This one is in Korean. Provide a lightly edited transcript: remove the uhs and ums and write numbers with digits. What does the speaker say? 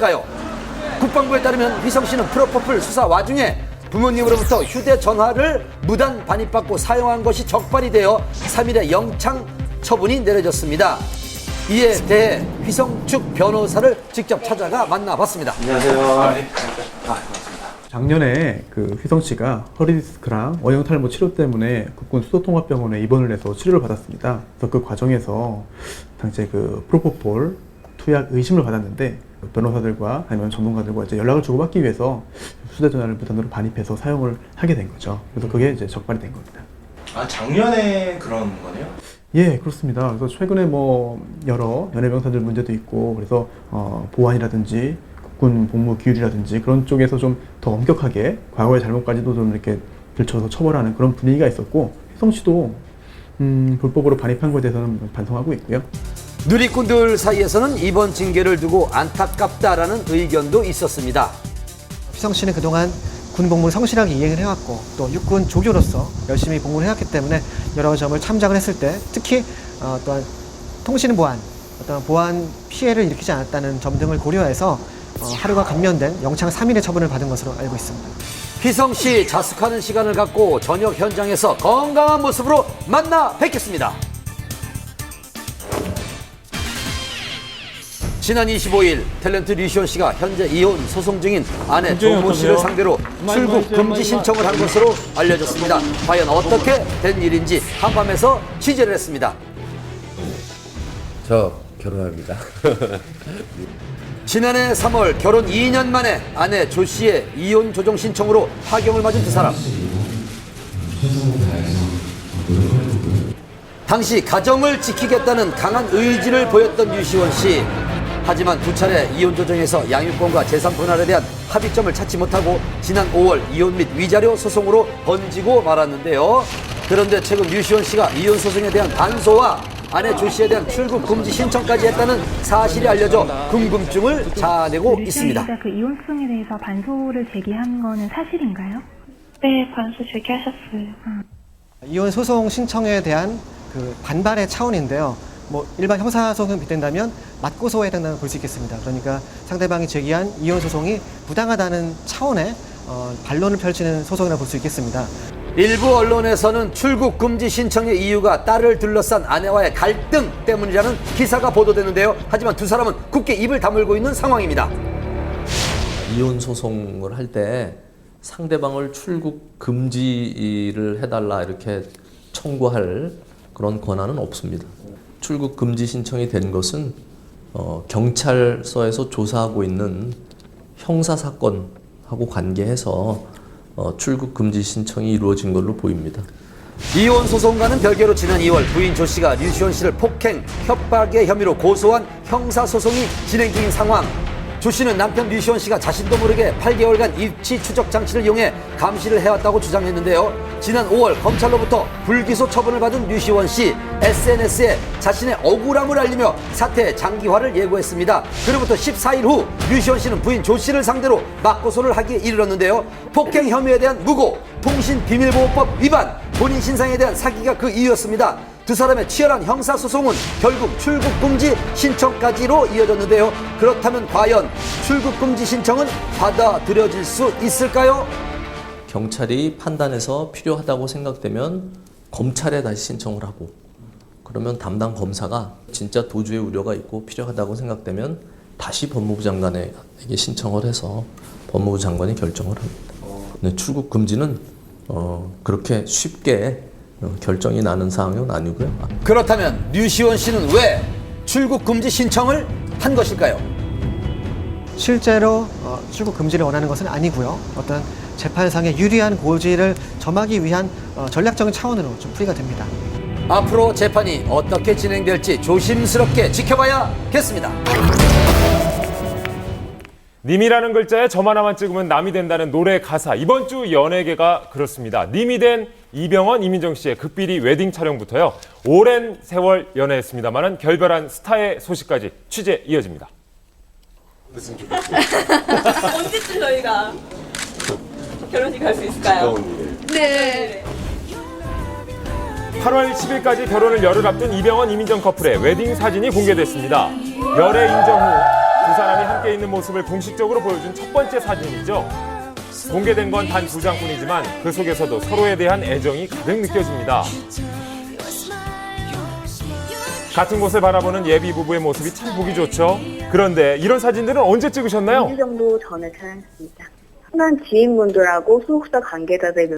가요. 국방부에 따르면 휘성 씨는 프로포폴 수사 와중에 부모님으로부터 휴대전화를 무단 반입받고 사용한 것이 적발이 되어 3일에 영장 처분이 내려졌습니다. 이에 대해 휘성 측 변호사를 직접 찾아가 만나봤습니다. 안녕하세요. 고맙습니다. 작년에 그 휘성 씨가 허리 디스크랑 원형 탈모 치료 때문에 국군 수도통합병원에 입원을 해서 치료를 받았습니다. 그래서 그 과정에서 당시에 그 프로포폴 투약 의심을 받았는데 변호사들과 아니면 전문가들과 이제 연락을 주고받기 위해서 휴대전화를 무단으로 반입해서 사용을 하게 된 거죠. 그래서 그게 이제 적발이 된 겁니다. 아, 작년에 그런 거네요? 예, 그렇습니다. 그래서 최근에 뭐 여러 연예병사들 문제도 있고 그래서 보안이라든지 국군 복무 규율이라든지 그런 쪽에서 좀 더 엄격하게 과거의 잘못까지도 좀 이렇게 들춰서 처벌하는 그런 분위기가 있었고 휘성 씨도 불법으로 반입한 것에 대해서는 반성하고 있고요. 누리꾼들 사이에서는 이번 징계를 두고 안타깝다라는 의견도 있었습니다. 휘성 씨는 그동안 군 복무를 성실하게 이행을 해왔고 또 육군 조교로서 열심히 복무를 해왔기 때문에 여러 점을 참작을 했을 때 특히 또한 통신 보안, 어떤 보안 피해를 일으키지 않았다는 점 등을 고려해서 하루가 감면된 영창 3일의 처분을 받은 것으로 알고 있습니다. 휘성 씨 자숙하는 시간을 갖고 전역 현장에서 건강한 모습으로 만나 뵙겠습니다. 지난 25일 탤런트 류시원 씨가 현재 이혼 소송 중인 아내 조모 씨를 상대로 출국 금지 신청을 한 것으로 알려졌습니다. 과연 어떻게 된 일인지 한밤에서 취재를 했습니다. 저 결혼합니다. 지난해 3월 결혼 2년 만에 아내 조 씨의 이혼 조정 신청으로 파경을 맞은 두 사람. 당시 가정을 지키겠다는 강한 의지를 보였던 류시원 씨. 하지만 두 차례 이혼 조정에서 양육권과 재산 분할에 대한 합의점을 찾지 못하고 지난 5월 이혼 및 위자료 소송으로 번지고 말았는데요. 그런데 최근 류시원 씨가 이혼 소송에 대한 반소와 아내 조 씨에 대한 출국 금지 신청까지 했다는 사실이 알려져 궁금증을 자아내고 있습니다. 그 이혼 소송에 대해서 반소를 제기한 거는 사실인가요? 네, 반소 제기하셨어요. 이혼 소송 신청에 대한 그 반발의 차원인데요. 뭐 일반 형사 소송에 빗댄다면 맞고소에 해당한다고 볼 수 있겠습니다. 그러니까 상대방이 제기한 이혼 소송이 부당하다는 차원의 반론을 펼치는 소송이라고 볼 수 있겠습니다. 일부 언론에서는 출국 금지 신청의 이유가 딸을 둘러싼 아내와의 갈등 때문이라는 기사가 보도되는데요. 하지만 두 사람은 굳게 입을 다물고 있는 상황입니다. 이혼 소송을 할 때 상대방을 출국 금지를 해달라 이렇게 청구할 그런 권한은 없습니다. 출국 금지 신청이 된 것은 경찰서에서 조사하고 있는 형사 사건하고 관계해서 출국 금지 신청이 이루어진 걸로 보입니다. 이혼 소송과는 별개로 지난 2월 부인 조 씨가 류시원 씨를 폭행, 협박의 혐의로 고소한 형사 소송이 진행 중인 상황. 조 씨는 남편 류시원 씨가 자신도 모르게 8개월간 입치 추적 장치를 이용해 감시를 해왔다고 주장했는데요. 지난 5월 검찰로부터 불기소 처분을 받은 류시원 씨, SNS에 자신의 억울함을 알리며 사태의 장기화를 예고했습니다. 그로부터 14일 후 류시원 씨는 부인 조 씨를 상대로 맞고소를 하기에 이르렀는데요. 폭행 혐의에 대한 무고, 통신비밀보호법 위반, 본인 신상에 대한 사기가 그 이유였습니다. 두 사람의 치열한 형사소송은 결국 출국금지 신청까지로 이어졌는데요. 그렇다면 과연 출국금지 신청은 받아들여질 수 있을까요? 경찰이 판단해서 필요하다고 생각되면 검찰에 다시 신청을 하고 그러면 담당 검사가 진짜 도주의 우려가 있고 필요하다고 생각되면 다시 법무부 장관에게 신청을 해서 법무부 장관이 결정을 합니다. 근데 출국 금지는 그렇게 쉽게 결정이 나는 사항은 아니고요. 그렇다면 류시원 씨는 왜 출국 금지 신청을 한 것일까요? 실제로 출국 금지를 원하는 것은 아니고요. 어떤 재판상의 유리한 고지를 점하기 위한 전략적인 차원으로 좀 풀이가 됩니다. 앞으로 재판이 어떻게 진행될지 조심스럽게 지켜봐야겠습니다. 님이라는 글자에 점 하나만 찍으면 남이 된다는 노래 가사. 이번 주 연예계가 그렇습니다. 님이 된 이병헌, 이민정 씨의 극비리 웨딩 촬영부터요. 오랜 세월 연애했습니다만은 결별한 스타의 소식까지 취재 이어집니다. 언제쯤 저희가 결혼식 할 수 있을까요? 네. 8월 10일까지 결혼을 열흘 앞둔 이병헌, 이민정 커플의 웨딩 사진이 공개됐습니다. 열애 인정 후 두 사람이 함께 있는 모습을 공식적으로 보여준 첫 번째 사진이죠. 공개된 건 단 2장뿐이지만 그 속에서도 서로에 대한 애정이 가득 느껴집니다. 같은 곳을 바라보는 예비 부부의 모습이 참 보기 좋죠. 그런데 이런 사진들은 언제 찍으셨나요? 2주 정도 전에 촬영했습니다. 친한 지인분들하고 소속사 관계자들